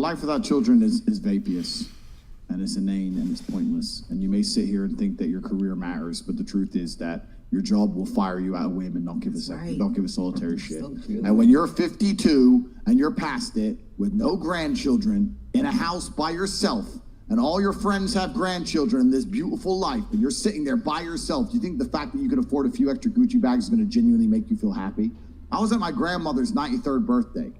life without children is vapious, and it's inane, and it's pointless. And you may sit here and think that your career matters, but the truth is that your job will fire you out of whim and don't give a second, don't give a solitary shit. And when you're 52 and you're past it with no grandchildren in a house by yourself, and all your friends have grandchildren in this beautiful life, and you're sitting there by yourself, do you think the fact that you could afford a few extra Gucci bags is going to genuinely make you feel happy? I was at my grandmother's 93rd birthday.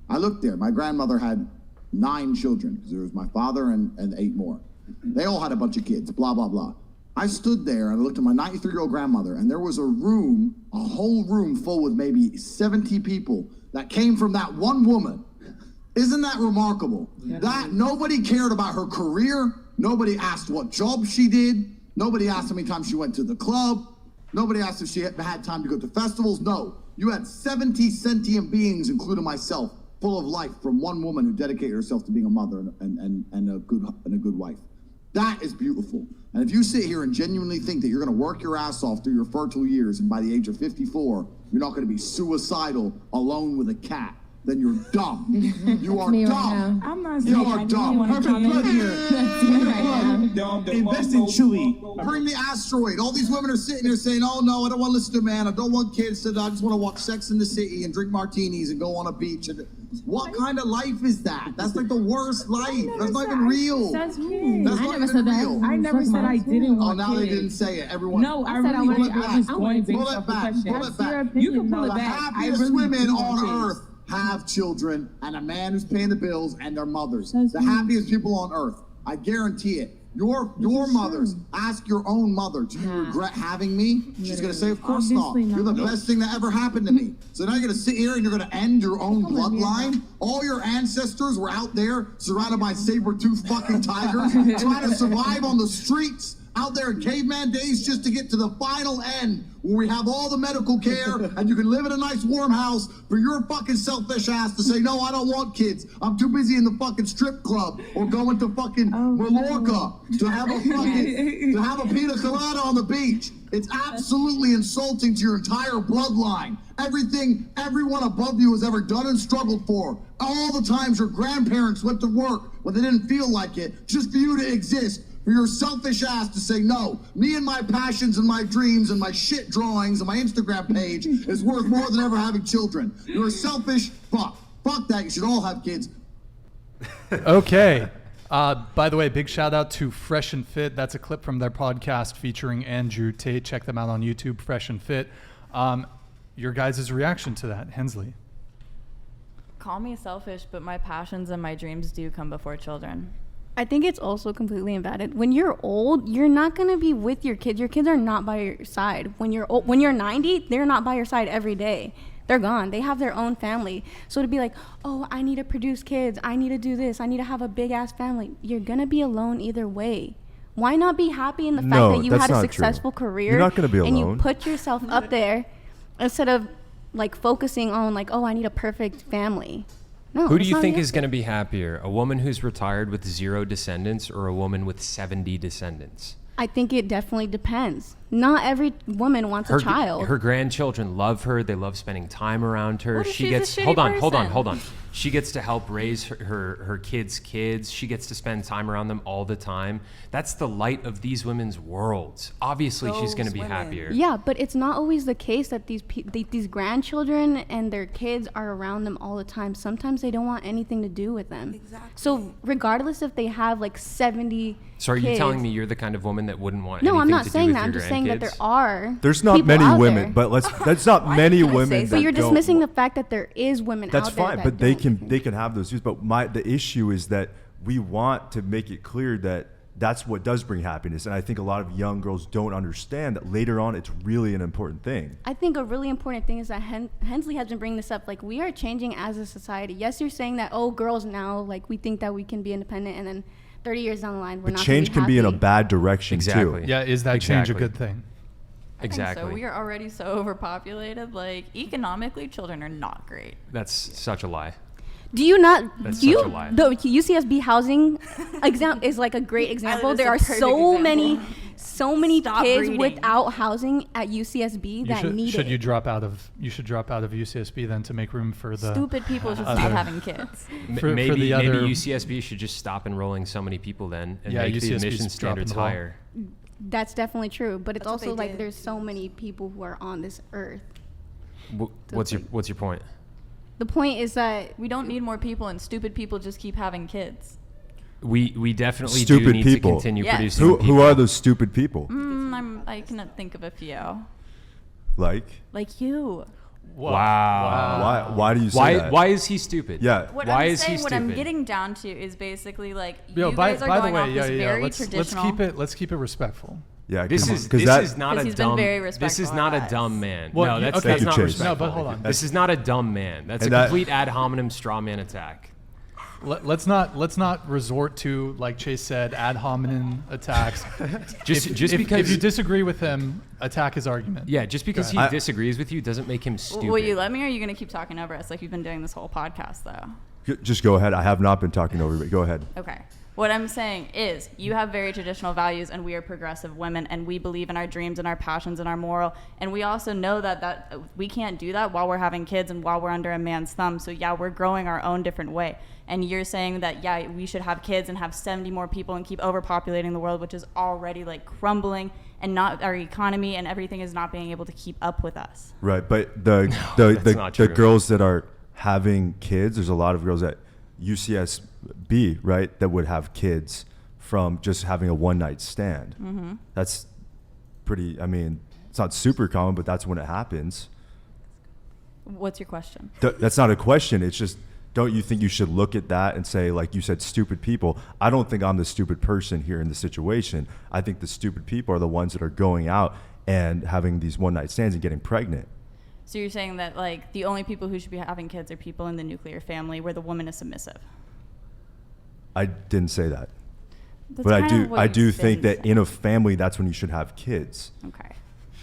I looked there. My grandmother had 9 children, because there was my father and 8 more. They all had a bunch of kids, blah, blah, blah. I stood there and I looked at my 93-year-old grandmother, and there was a whole room full with maybe 70 people that came from that one woman. Isn't that remarkable? Yeah. That nobody cared about her career. Nobody asked what job she did. Nobody asked how many times she went to the club. Nobody asked if she had time to go to festivals. No, you had 70 sentient beings, including myself, full of life from one woman who dedicated herself to being a mother and a good wife. That is beautiful. And if you sit here and genuinely think that you're going to work your ass off through your fertile years, and by the age of 54, you're not going to be suicidal alone with a cat, then you're dumb. You are dumb. I'm not saying you are dumb. Perfect blood here. Invest in Chewy. Bring the asteroid. All these women are sitting here saying, oh no, I don't want to listen to a man. I don't want kids. I just want to watch Sex in the City and drink martinis and go on a beach. And what kind of life is that? That's like the worst life. That's not even real. That's me. That's not even real. I never said I didn't want kids. Oh, now they didn't say it. Everyone. No, I was going based off the question. Pull it back. You can pull it The back. happiest women on earth have children and a man who's paying the bills and their mothers. The happiest people on earth. I guarantee it. Your mothers, ask your own mother, do you regret having me? She's going to say, of course not. You're the best thing that ever happened to me. So now you're going to sit here and you're going to end your own bloodline? All your ancestors were out there surrounded by saber-toothed fucking tigers trying to survive on the streets out there in caveman days just to get to the final end where we have all the medical care and you can live in a nice warm house for your fucking selfish ass to say, no, I don't want kids. I'm too busy in the fucking strip club or going to fucking Mallorca to have a pina colada on the beach. It's absolutely insulting to your entire bloodline. Everything everyone above you has ever done and struggled for. All the times your grandparents went to work when they didn't feel like it, just for you to exist. For your selfish ass to say, no, me and my passions and my dreams and my shit drawings and my Instagram page is worth more than ever having children. You're a selfish fuck. Fuck that. You should all have kids. Okay. By the way, big shout out to Fresh and Fit. That's a clip from their podcast featuring Andrew Tate. Check them out on YouTube, Fresh and Fit. Your guys' reaction to that, Hensley? Call me selfish, but my passions and my dreams do come before children. I think it's also completely invalid. When you're old, you're not going to be with your kids. Your kids are not by your side. When you're 90, they're not by your side every day. They're gone. They have their own family. So to be like, oh, I need to produce kids. I need to do this. I need to have a big-ass family. You're going to be alone either way. Why not be happy in the fact that you had a successful career? You're not going to be alone. And you put yourself up there instead of like focusing on like, oh, I need a perfect family. No, who do you think is going to be happier? A woman who's retired with 0 descendants or a woman with 70 descendants? I think it definitely depends. Not every woman wants a child. Her grandchildren love her. They love spending time around her. What if She she's a gets shitty hold on. She gets to help raise her kids' kids. She gets to spend time around them all the time. That's the light of these women's worlds. Obviously, she's going to be happier. Yeah, but it's not always the case that these grandchildren and their kids are around them all the time. Sometimes they don't want anything to do with them. Exactly. So regardless if they have like 70 So are you kids, telling me you're the kind of woman that wouldn't want No, anything I'm not to saying do that. with I'm your just saying that there grandkids? are. There's not people many out women, there. but that's not many women. So you're dismissing the fact that there is women That's out there. fine, that but they don't. can have those views. But the issue is that we want to make it clear that that's what does bring happiness, and I think a lot of young girls don't understand that later on it's really an important thing. I think a really important thing is that Hensley has been bringing this up. Like, we are changing as a society. Yes, you're saying that, oh, girls now, like, we think that we can be independent, and then 30 years down the line, we're But not change gonna can be in a happy. bad direction Exactly. too. Yeah, is that change a good thing? Exactly. So we are already so overpopulated. Like, economically, children are not great. That's such a lie. Do you not? That's do you, such a lie. The UCSB housing example is like a great example. It's There a are perfect so example. many so many Stop kids breeding. without housing at UCSB that need should it. you drop out of UCSB then to make room for the Stupid people should other- stop having kids. for maybe the other- UCSB should just stop enrolling so many people then and Yeah, make the UCSB 's admission dropping standards the ball. higher. That's definitely true, but it's That's what also they like did. there's so many people who are on this earth. What's your point? The point is that We don't need more people, and stupid people just keep having kids. We definitely do Stupid need people. to continue Yes. producing Who people. are those stupid people? I cannot think of a few. Like, Like you. Wow. why do you say that? Why is he stupid? Yeah. What Why I'm is he saying, what I'm stupid? getting down to is basically like Yo, you by guys are the going way, off this very let's traditional. let's keep it respectful. Yeah, This because is that not Because a he's been dumb. very This is respectful not of a us. dumb man. Well, no, you- that's okay. that's Thank you, not Chase. respectful. No, but hold on. This is not a dumb man. That's And a that- complete ad hominem straw man attack. Let's not resort to, like Chase said, ad hominem attacks. Just if because you disagree with him, attack his argument. yeah, just because he ahead. disagrees with you doesn't make him stupid. Will you let me, or are you going to keep talking over us like you've been doing this whole podcast, though? just go ahead. I have not been talking over you. Go ahead. Okay. What I'm saying is, you have very traditional values, and we are progressive women, and we believe in our dreams and our passions and our moral. And we also know that we can't do that while we're having kids and while we're under a man's thumb. So yeah, we're growing our own different way. And you're saying that yeah, we should have kids and have 70 more people and keep overpopulating the world, which is already like crumbling, and not our economy and everything is not being able to keep up with us. Right, but that's not the true. girls that are having kids, there's a lot of girls at UCSB, right, that would have kids from just having a one night stand. Mm-hmm. That's pretty. I mean, it's not super common, but that's when it happens. What's your question? That's not a question. It's just, don't you think you should look at that and say, like you said, stupid people? I don't think I'm the stupid person here in the situation. I think the stupid people are the ones that are going out and having these one night stands and getting pregnant. So you're saying that like the only people who should be having kids are people in the nuclear family where the woman is submissive. I didn't say that. That's But kind of what I do you've think been that in a family, that's when you should have kids. saying. Okay.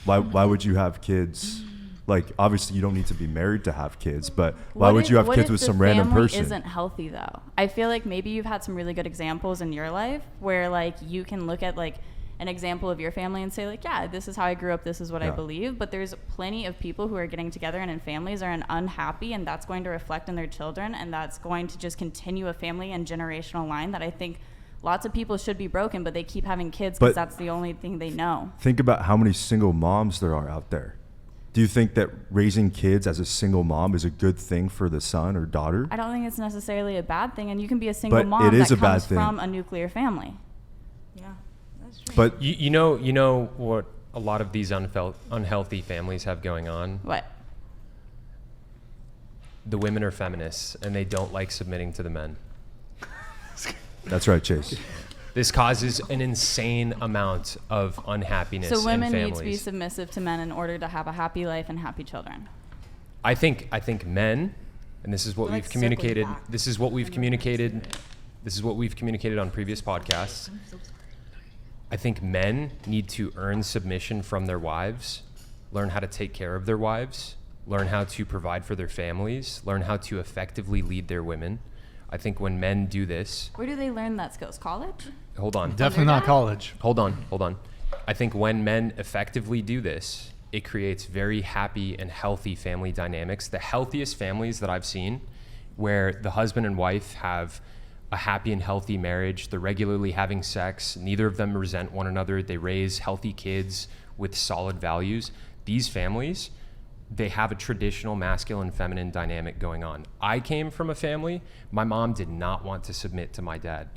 Why would you have kids? Like, obviously you don't need to be married to have kids, but why would you have what kids if with the some random family person? Isn't healthy though. I feel like maybe you've had some really good examples in your life where like you can look at like an example of your family and say like, yeah, this is how I grew up, this is what I Yeah. believe. But there's plenty of people who are getting together and in families are unhappy, and that's going to reflect in their children, and that's going to just continue a family and generational line that I think lots of people should be broken, but they keep having kids because But- that's the only thing they know. Think about how many single moms there are out there. Do you think that raising kids as a single mom is a good thing for the son or daughter? I don't think it's necessarily a bad thing, and you can be a single But mom it is that a bad comes thing. from a nuclear family. Yeah, that's true. But You know what a lot of these unhealthy families have going on? What? The women are feminists and they don't like submitting to the men. that's right, Chase. This causes an insane amount of unhappiness So women in need families. to be submissive to men in order to have a happy life and happy children. I think men, and this is what They're we've like circling communicated. back. This is what we've communicated. This is what we've communicated on previous podcasts. I think men need to earn submission from their wives, learn how to take care of their wives, learn how to provide for their families, learn how to effectively lead their women. I think when men do this, Where do they learn that skills? College? hold on. Definitely not college. Hold on. I think when men effectively do this, it creates very happy and healthy family dynamics. The healthiest families that I've seen, where the husband and wife have a happy and healthy marriage, they're regularly having sex, neither of them resent one another, they raise healthy kids with solid values. These families, they have a traditional masculine feminine dynamic going on. I came from a family, my mom did not want to submit to my dad.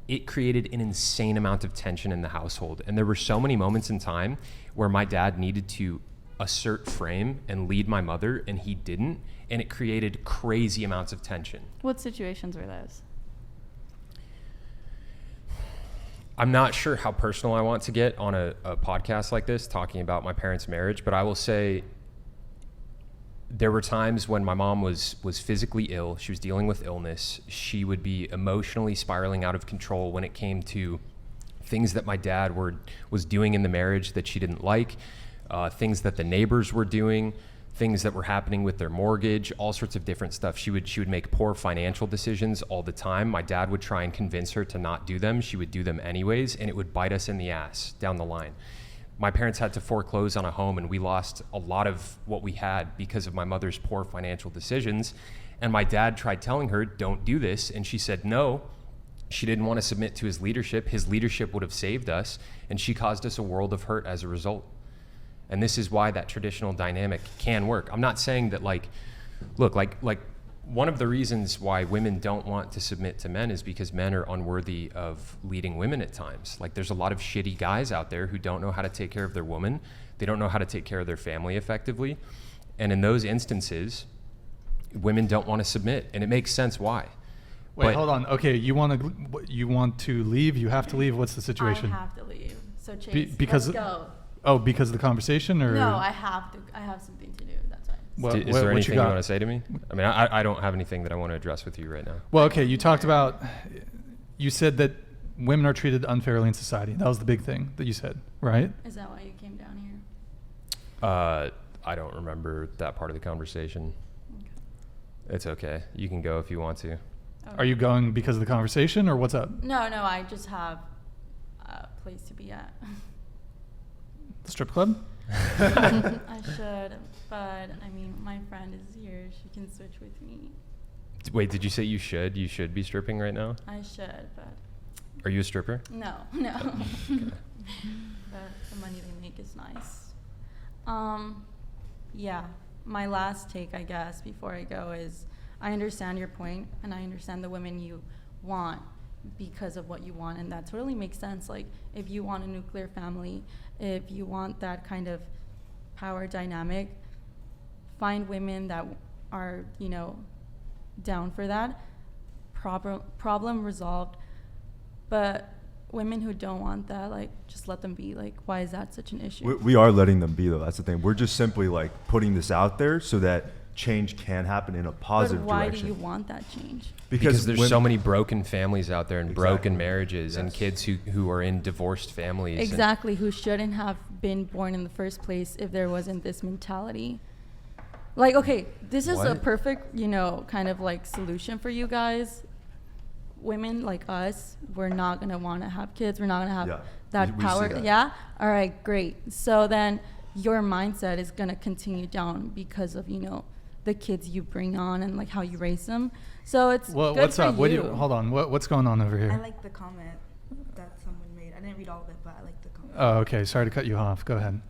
It created an insane amount of tension in the household. And there were so many moments in time where my dad needed to assert frame and lead my mother, and he didn't. And it created crazy amounts of tension. What situations were those? I'm not sure how personal I want to get on a podcast like this, talking about my parents' marriage, but I will say there were times when my mom was physically ill. She was dealing with illness. She would be emotionally spiraling out of control when it came to things that my dad was doing in the marriage that she didn't like, things that the neighbors were doing, things that were happening with their mortgage, all sorts of different stuff. She would make poor financial decisions all the time. My dad would try and convince her to not do them. She would do them anyways, and it would bite us in the ass down the line. My parents had to foreclose on a home, and we lost a lot of what we had because of my mother's poor financial decisions. And my dad tried telling her, don't do this, and she said no. She didn't want to submit to his leadership. His leadership would have saved us, and she caused us a world of hurt as a result. And this is why that traditional dynamic can work. I'm not saying that look, one of the reasons why women don't want to submit to men is because men are unworthy of leading women at times. Like, there's a lot of shitty guys out there who don't know how to take care of their woman. They don't know how to take care of their family effectively. And in those instances, women don't want to submit, and it makes sense why. Wait, hold on. Okay, you want to leave? You have to leave. What's the situation? I have to leave. So Chase, because let's go. Oh, because of the conversation, or No, I have to. I have something to do. That's why. Is there anything you want to say to me? I mean, I don't have anything that I want to address with you right now. Well, okay, you talked about, you said that women are treated unfairly in society. That was the big thing that you said, right? Is that why you came down here? I don't remember that part of the conversation. Okay. It's okay. You can go if you want to. Okay. Are you going because of the conversation, or what's up? No, I just have a place to be at. The strip club? I should, but I mean, my friend is here. She can switch with me. Wait, did you say you should? You should be stripping right now? I should, but... Are you a stripper? No. Okay. But the money they make is nice. Yeah, my last take, I guess, before I go is, I understand your point, and I understand the women you want because of what you want, and that totally makes sense. Like, if you want a nuclear family, if you want that kind of power dynamic, find women that are, down for that. Problem resolved. But women who don't want that, just let them be. Why is that such an issue? We are letting them be, though. That's the thing. We're just simply putting this out there so that change can happen in a positive but why direction. do you want that change? Because there's so many broken families out there, and broken marriages, Yes. and kids who are in divorced families. Exactly, who shouldn't have been born in the first place if there wasn't this mentality. Okay, this is a What? perfect, kind of solution for you guys. Women like us, we're not going to want to have kids. We're not going to have Yeah, that we see power. that. Yeah? All right, great. So then your mindset is going to continue down because of, the kids you bring on and how you raise them. So it's good What's for up? you. Hold on. What's going on over here? I like the comment that someone made. I didn't read all of it, but I like the comment. Oh, okay. Sorry to cut you off. Go ahead.